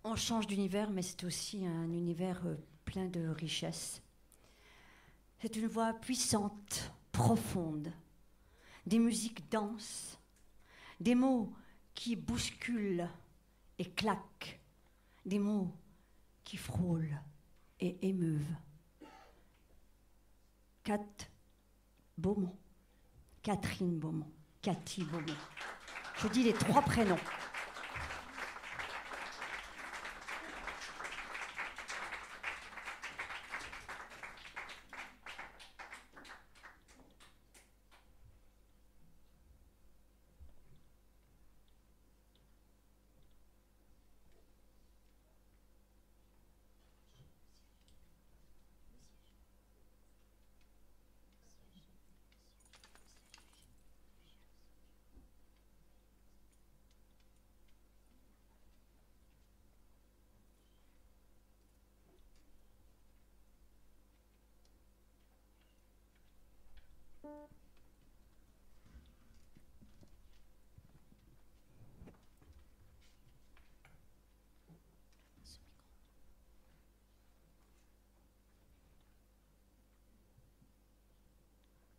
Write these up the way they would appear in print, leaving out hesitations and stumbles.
On change d'univers, mais c'est aussi un univers plein de richesses. C'est une voix puissante, profonde, des musiques denses, des mots qui bousculent et claquent, des mots qui frôlent et émeuvent. Kat Beaumont, Catherine Beaumont, Cathy Beaumont. Je dis les 3 prénoms.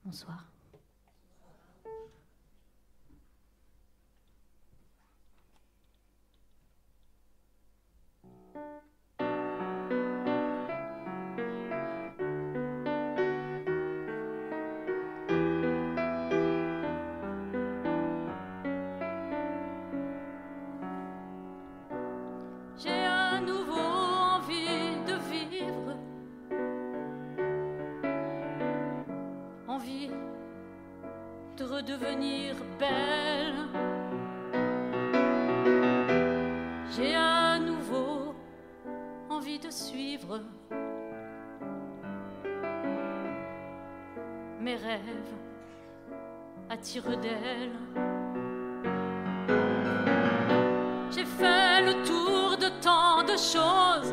Bonsoir. J'ai à nouveau envie de vivre, envie de redevenir belle. J'ai à nouveau envie de suivre mes rêves à tire-d'aile. J'ai fait le tour de tant de choses.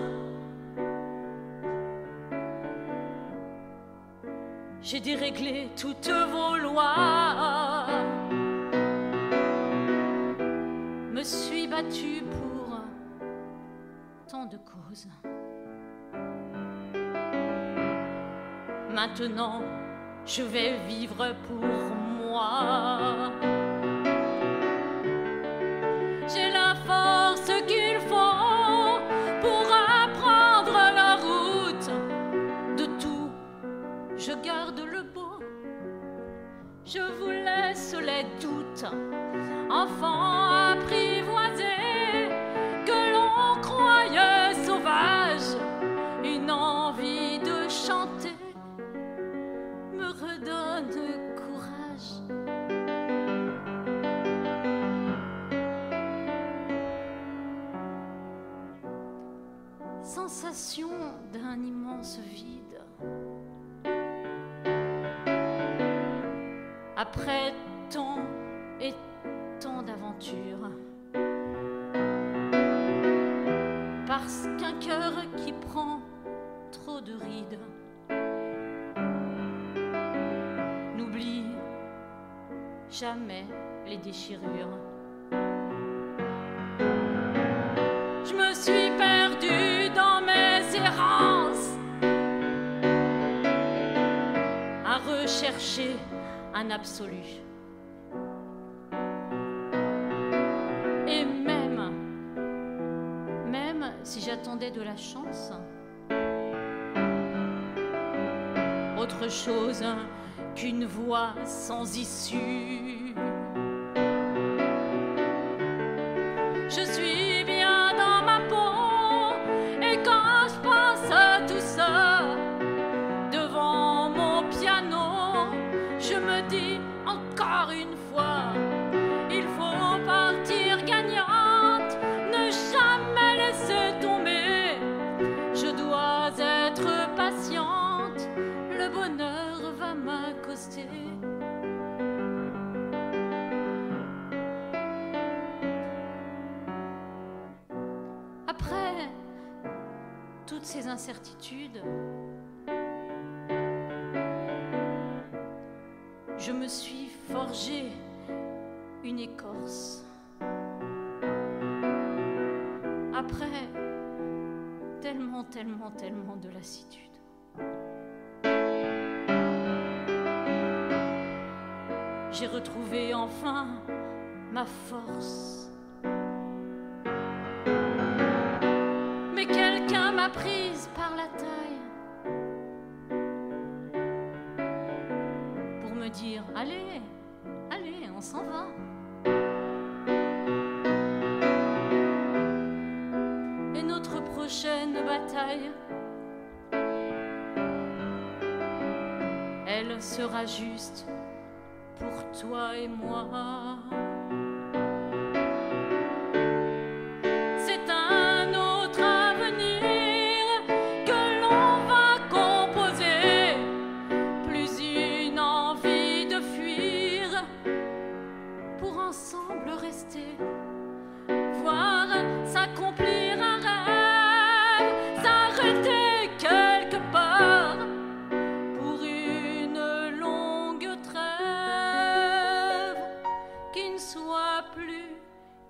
J'ai déréglé toutes vos lois. Me suis battue pour tant de causes. Maintenant, je vais vivre pour moi. J'ai la force qu'il faut pour apprendre la route. De tout, je garde le beau. Je vous laisse les doutes, enfants apprivoisés, que l'on croyait sauvages. Une envie de chanter me redonne courage. Sensation d'un immense vide. Après tant et tant d'aventures, parce qu'un cœur qui prend trop de rides n'oublie jamais les déchirures. Je me suis perdue dans mes errances à rechercher un absolu. Et même si j'attendais de la chance, autre chose qu'une voie sans issue. Je suis bien dans ma peau, et quand je pense à tout ça, devant mon piano, je me dis encore une fois, il faut partir gagnante, ne jamais laisser tomber. Je dois être patiente, le bonheur va m'accoster. Après toutes ces incertitudes, je me suis forgé une écorce. Après tellement de lassitude. J'ai retrouvé enfin ma force. Mais quelqu'un m'a prise par la taille pour me dire « Allez, allez, on s'en va ». Et notre prochaine bataille, elle sera juste pour toi et moi. C'est un autre avenir que l'on va composer, plus une envie de fuir pour ensemble rester, voir s'accomplir un rêve, s'arrêter quelque part pour une longue trêve qui ne soit plus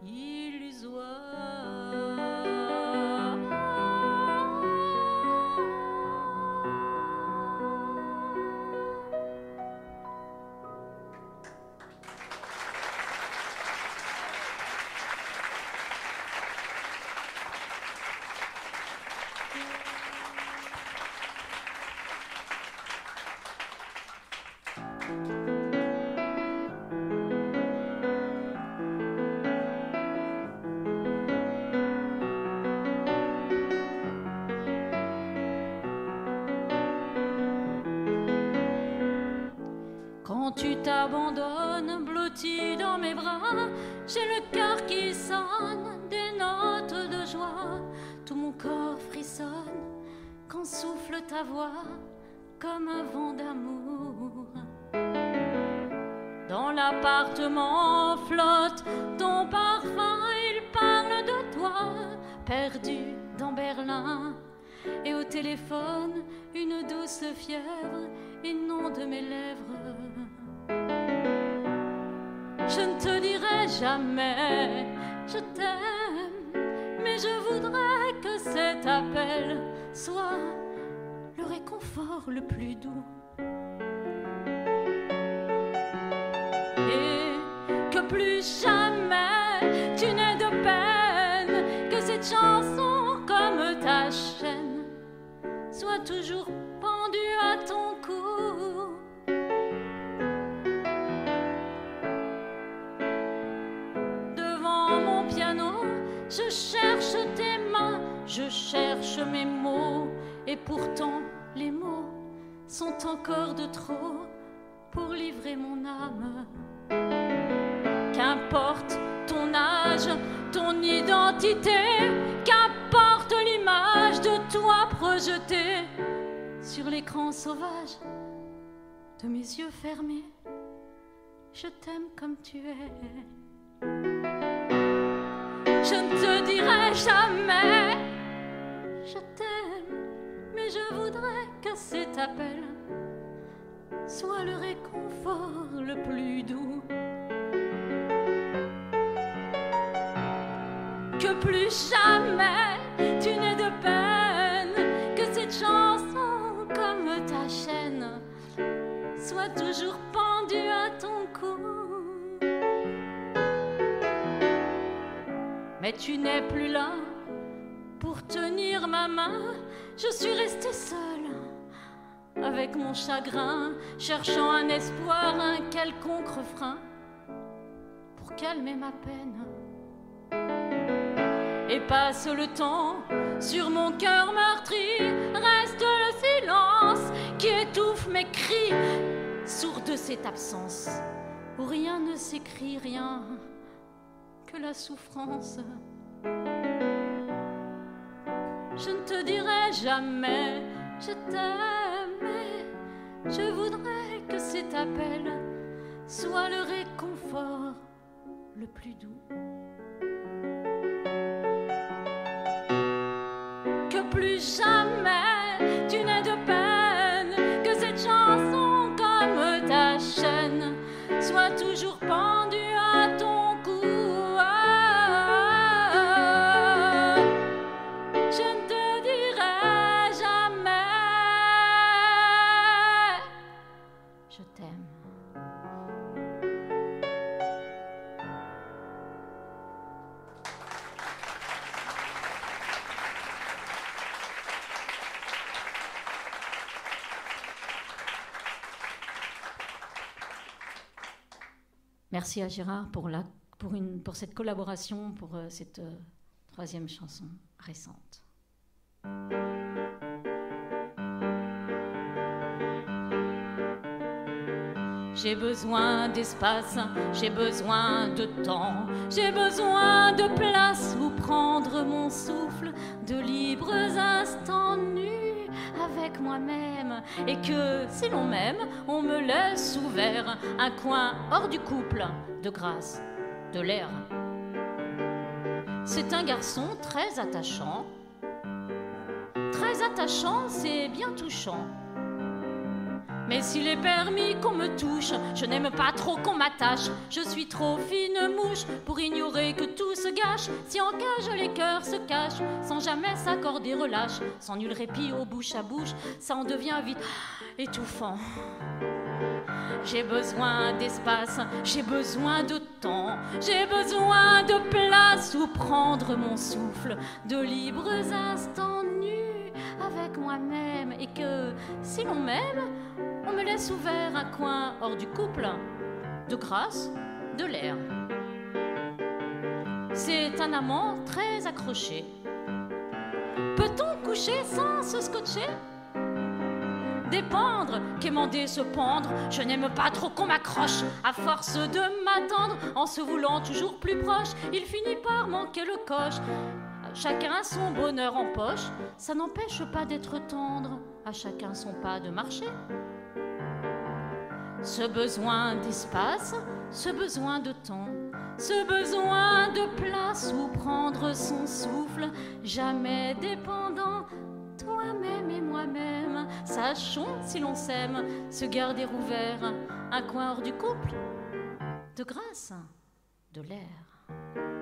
illusoire. Quand tu t'abandonnes, blotti dans mes bras, j'ai le cœur qui sonne des notes de joie. Tout mon corps frissonne quand souffle ta voix comme un vent d'amour. Dans l'appartement flotte ton parfum, il parle de toi, perdu dans Berlin. Et au téléphone, une douce fièvre inonde mes lèvres. Je ne te dirai jamais je t'aime, mais je voudrais que cet appel soit le réconfort le plus doux. Et que plus jamais tu n'aies de peine, que cette chanson comme ta chaîne soit toujours pendue à ton cou. Devant mon piano, je cherche tes mains, je cherche mes mots, et pourtant les mots sont encore de trop pour livrer mon âme. Qu'importe ton âge, ton identité, qu'importe l'image de toi projetée sur l'écran sauvage de mes yeux fermés, je t'aime comme tu es. Je ne te dirai jamais je t'aime, mais je voudrais que cet appel soit le réconfort le plus doux. Que plus jamais tu n'aies de peine, que cette chanson comme ta chaîne soit toujours pendue à ton cou. Mais tu n'es plus là pour tenir ma main, je suis restée seule avec mon chagrin, cherchant un espoir, un quelconque refrain pour calmer ma peine. Et passe le temps sur mon cœur meurtri, reste le silence qui étouffe mes cris, sourd de cette absence où rien ne s'écrit, rien que la souffrance. Je ne te dirai jamais je t'aime, mais je voudrais que cet appel soit le réconfort le plus doux. Que plus jamais tu n'aies de peine, que cette chanson comme ta chaîne soit toujours pendue à ton cou. Je ne te dirai Merci à Gérard pour cette collaboration, pour cette troisième chanson récente. J'ai besoin d'espace, j'ai besoin de temps, j'ai besoin de place où prendre mon souffle, de libres instants nus avec moi-même. Et que si l'on m'aime, on me laisse ouvert un coin hors du couple, de grâce, de l'air. C'est un garçon très attachant, c'est bien touchant. Mais s'il est permis qu'on me touche, je n'aime pas trop qu'on m'attache. Je suis trop fine mouche pour ignorer que tout se gâche. Si en cage les cœurs se cachent, sans jamais s'accorder relâche, sans nul répit au bouche à bouche, ça en devient vite étouffant. J'ai besoin d'espace, j'ai besoin de temps, j'ai besoin de place où prendre mon souffle, de libres instants nus avec moi-même. Et que si l'on m'aime, on me laisse ouvert un coin hors du couple, de grâce, de l'air. C'est un amant très accroché. Peut-on coucher sans se scotcher? Dépendre, quémander, se pendre, je n'aime pas trop qu'on m'accroche. À force de m'attendre, en se voulant toujours plus proche, il finit par manquer le coche. Chacun son bonheur en poche, ça n'empêche pas d'être tendre. À chacun son pas de marcher. Ce besoin d'espace, ce besoin de temps, ce besoin de place où prendre son souffle, jamais dépendant, toi-même et moi-même. Sachons, si l'on s'aime, se garder ouvert un coin hors du couple, de grâce, de l'air.